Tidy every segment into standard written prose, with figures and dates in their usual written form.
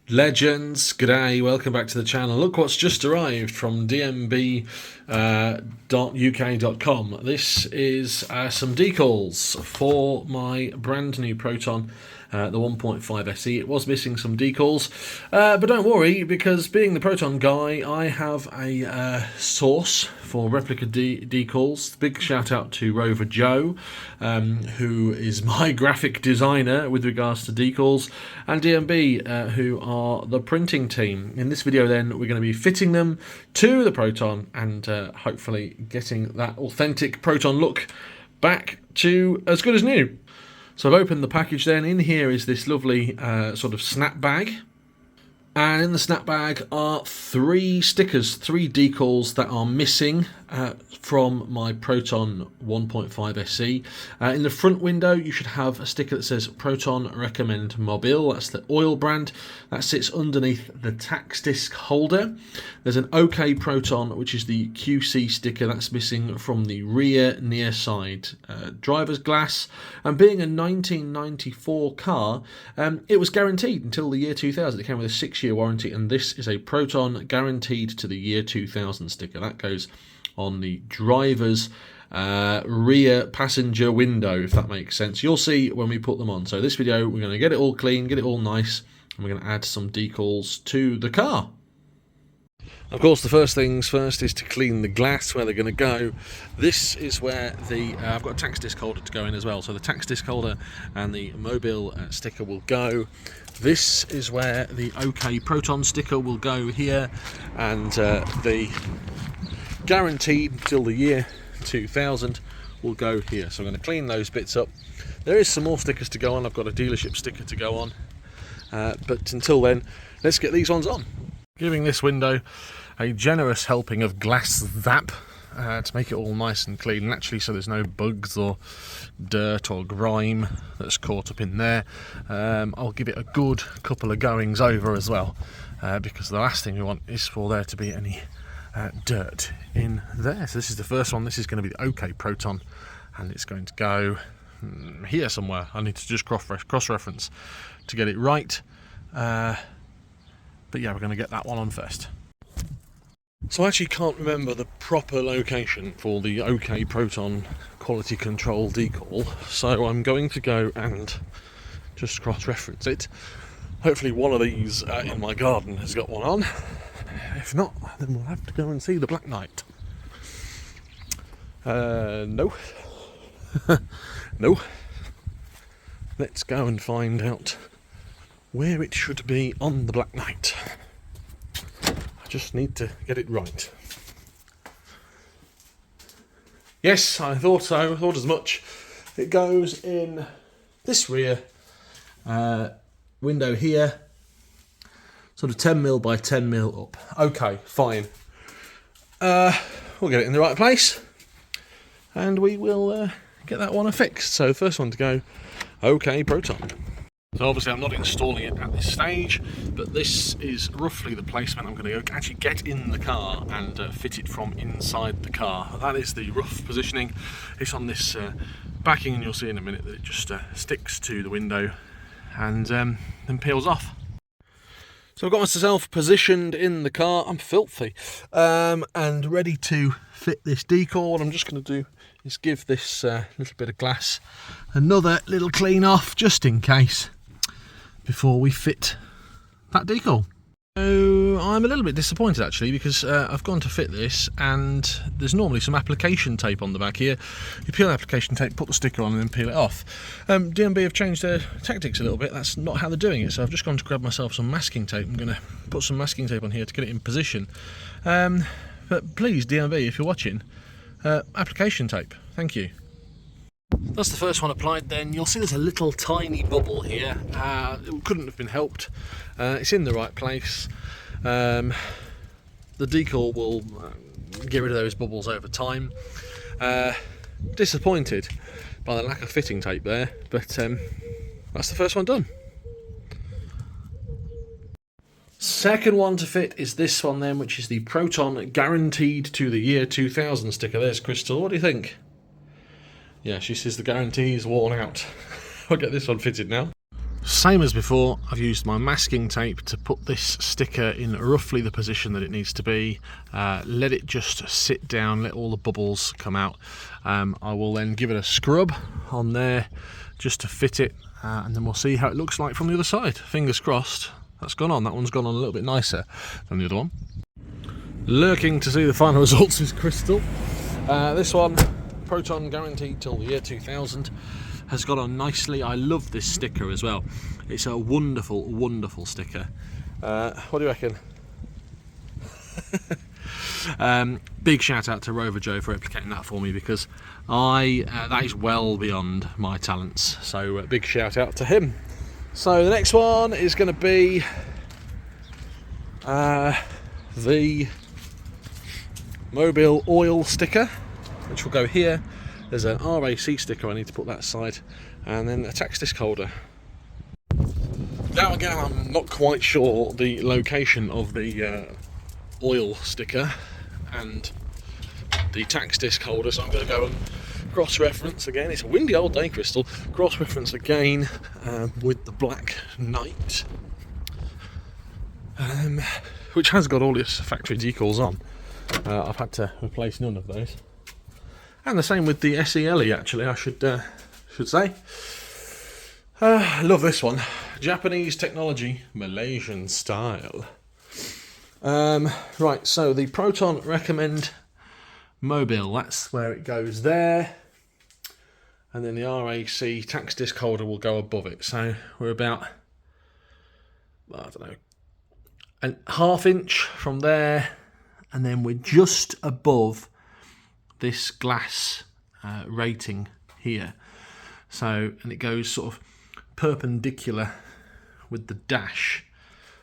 Legends, g'day, welcome back to the channel. Look what's just arrived from dmb.uk.com. This is some decals for my brand new Proton, the 1.5 SE. It was missing some decals, but don't worry, because being the Proton guy, I have a source for replica decals. Big shout out to Rover Joe, who is my graphic designer with regards to decals, and DMB, who are the printing team. In this video then, we're going to be fitting them to the Proton and hopefully getting that authentic Proton look back to as good as new. So I've opened the package then. In here is this lovely sort of snap bag. And in the snap bag are three stickers, three decals that are missing from my Proton 1.5 SE. In the front window, you should have a sticker that says Proton Recommend Mobile. That's the oil brand. That sits underneath the tax disc holder. There's an OK Proton, which is the QC sticker that's missing from the rear near side driver's glass. And being a 1994 car, it was guaranteed until the year 2000. It came with a 6-year warranty, and this is a Proton guaranteed to the year 2000 sticker. That goes on the driver's rear passenger window, if that makes sense. You'll see when we put them on. So this video, we're going to get it all clean, get it all nice, and we're going to add some decals to the car. Of course, the first things first is to clean the glass where they're going to go. This is where the I've got a tax disc holder to go in as well, so the tax disc holder and the mobile sticker will go. This is where the OK Proton sticker will go here, and the guaranteed until the year 2000 will go here. So I'm going to clean those bits up. There is some more stickers to go on. I've got a dealership sticker to go on, but until then, let's get these ones on. Giving this window a generous helping of glass zap to make it all nice and clean, naturally, so there's no bugs or dirt or grime that's caught up in there. I'll give it a good couple of goings over as well, because the last thing we want is for there to be any dirt in there. So this is the first one. This is going to be the OK Proton, and it's going to go here somewhere. I need to just cross-reference to get it right. But yeah, we're going to get that one on first. So I actually can't remember the proper location for the OK Proton quality control decal, so I'm going to go and just cross-reference it. Hopefully one of these in my garden has got one on. If not, then we'll have to go and see the Black Knight. No. No. Let's go and find out where it should be on the Black Knight. I just need to get it right. Yes, I thought so. I thought as much. It goes in this rear window here, sort of 10mm by 10mm up. Okay, fine. We'll get it in the right place, and we will get that one fixed. So first one to go, OK Proton. So obviously I'm not installing it at this stage, but this is roughly the placement I'm going to actually get in the car and fit it from inside the car. That is the rough positioning. It's on this backing, and you'll see in a minute that it just sticks to the window and then peels off. So I've got myself positioned in the car. I'm filthy and ready to fit this decal. What I'm just going to do is give this little bit of glass another little clean off, just in case, before we fit that decal. So I'm a little bit disappointed actually, because I've gone to fit this and there's normally some application tape on the back here. You peel the application tape, put the sticker on, and then peel it off. DMB have changed their tactics a little bit. That's not how they're doing it, so I've just gone to grab myself some masking tape. I'm going to put some masking tape on here to get it in position. But please, DMB, if you're watching, application tape, thank you. That's the first one applied then. You'll see there's a little tiny bubble here. It couldn't have been helped. It's in the right place. The decal will get rid of those bubbles over time. Disappointed by the lack of fitting tape there, but that's the first one done. Second one to fit is this one then, which is the Proton guaranteed to the year 2000 sticker. There's Crystal. What do you think? Yeah, she says the guarantee is worn out. I'll get this one fitted now. Same as before, I've used my masking tape to put this sticker in roughly the position that it needs to be. Let it just sit down, let all the bubbles come out. I will then give it a scrub on there just to fit it, and then we'll see how it looks like from the other side. Fingers crossed. That's gone on. That one's gone on a little bit nicer than the other one. Lurking to see the final results is Crystal. This one, Proton guaranteed till the year 2000. Has got on nicely. I love this sticker as well. It's a wonderful, wonderful sticker. What do you reckon? Big shout out to Rover Joe for replicating that for me, because that is well beyond my talents. So big shout out to him. So the next one is going to be the Mobile oil sticker, which will go here. There's an RAC sticker I need to put that side, and then a tax disc holder. Now again, I'm not quite sure the location of the oil sticker and the tax disc holder, so I'm going to go and cross-reference again. It's a windy old day, Crystal. Cross-reference again with the Black Knight, which has got all its factory decals on. I've had to replace none of those. And the same with the SELE, actually, I should say. Love this one. Japanese technology, Malaysian style. Right, so the Proton Recommend Mobile, that's where it goes there. And then the RAC tax disc holder will go above it. So we're about, I don't know, a ½ inch from there. And then we're just above this glass rating here. So, and it goes sort of perpendicular with the dash.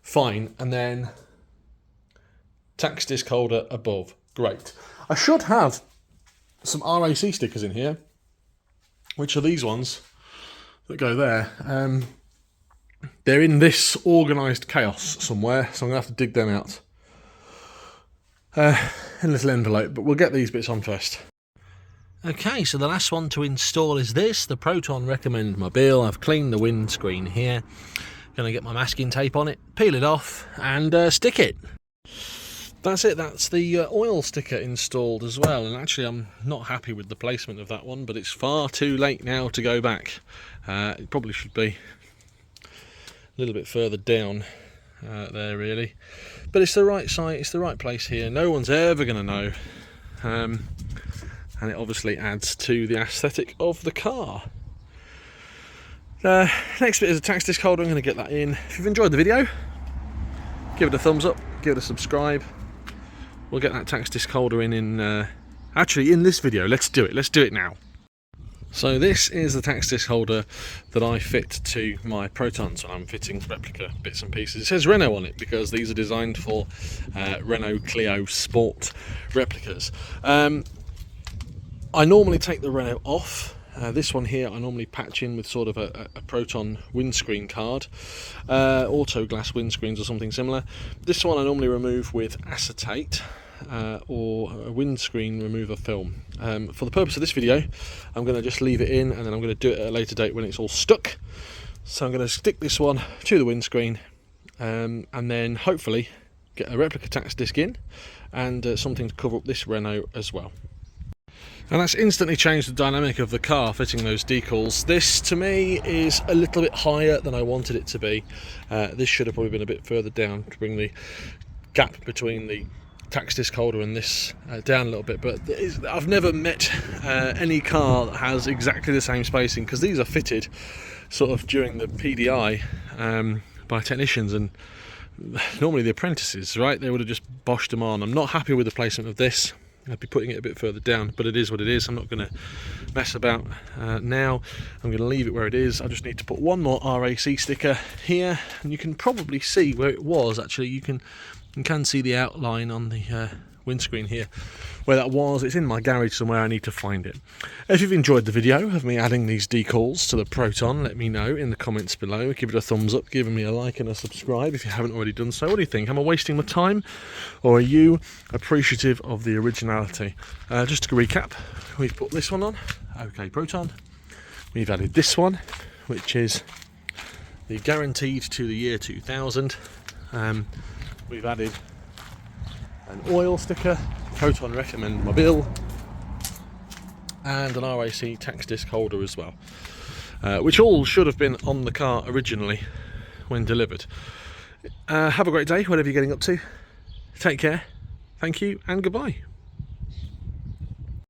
Fine. And then tax disc holder above. Great. I should have some RAC stickers in here, which are these ones that go there. They're in this organised chaos somewhere, so I'm going to have to dig them out. In a little envelope, but we'll get these bits on first. Okay, so the last one to install is this, the Proton Recommend Mobile. I've cleaned the windscreen here. Going to get my masking tape on it, peel it off, and stick it. That's it, that's the oil sticker installed as well. And actually I'm not happy with the placement of that one, but it's far too late now to go back. It probably should be a little bit further down there really. But it's the right site, it's the right place here. No one's ever going to know. And it obviously adds to the aesthetic of the car. Next bit is a tax disc holder. I'm going to get that in. If you've enjoyed the video, give it a thumbs up, give it a subscribe. We'll get that tax disc holder in actually in this video. Let's do it now. So this is the tax disc holder that I fit to my Protons when I'm fitting replica bits and pieces. It says Renault on it because these are designed for Renault Clio Sport replicas. I normally take the Renault off. This one here I normally patch in with sort of a Proton windscreen card, auto glass windscreens or something similar. This one I normally remove with acetate or a windscreen remover film. For the purpose of this video I'm going to just leave it in, and then I'm going to do it at a later date when it's all stuck. So I'm going to stick this one to the windscreen and then hopefully get a replica tax disc in and something to cover up this Renault as well. And that's instantly changed the dynamic of the car, fitting those decals. This to me is a little bit higher than I wanted it to be. This should have probably been a bit further down to bring the gap between the tax disc holder and this down a little bit, but I've never met any car that has exactly the same spacing, because these are fitted sort of during the PDI by technicians and normally the apprentices, right? They would have just boshed them on. I'm not happy with the placement of this. I'd be putting it a bit further down, but it is what it is. I'm not going to mess about now. I'm going to leave it where it is. I just need to put one more RAC sticker here, and you can probably see where it was. Actually, you can see the outline on the windscreen here where that was. It's in my garage somewhere. I need to find it. If you've enjoyed the video of me adding these decals to the Proton, let me know in the comments below. Give it a thumbs up, give me a like and a subscribe if you haven't already done so. What do you think? Am I wasting my time, or are you appreciative of the originality? Just to recap, we've put this one on, OK Proton. We've added this one, which is the guaranteed to the year 2000. We've added an oil sticker, Proton recommend my bill, and an RAC tax disc holder as well, which all should have been on the car originally when delivered. Have a great day, whatever you're getting up to. Take care, thank you, and goodbye.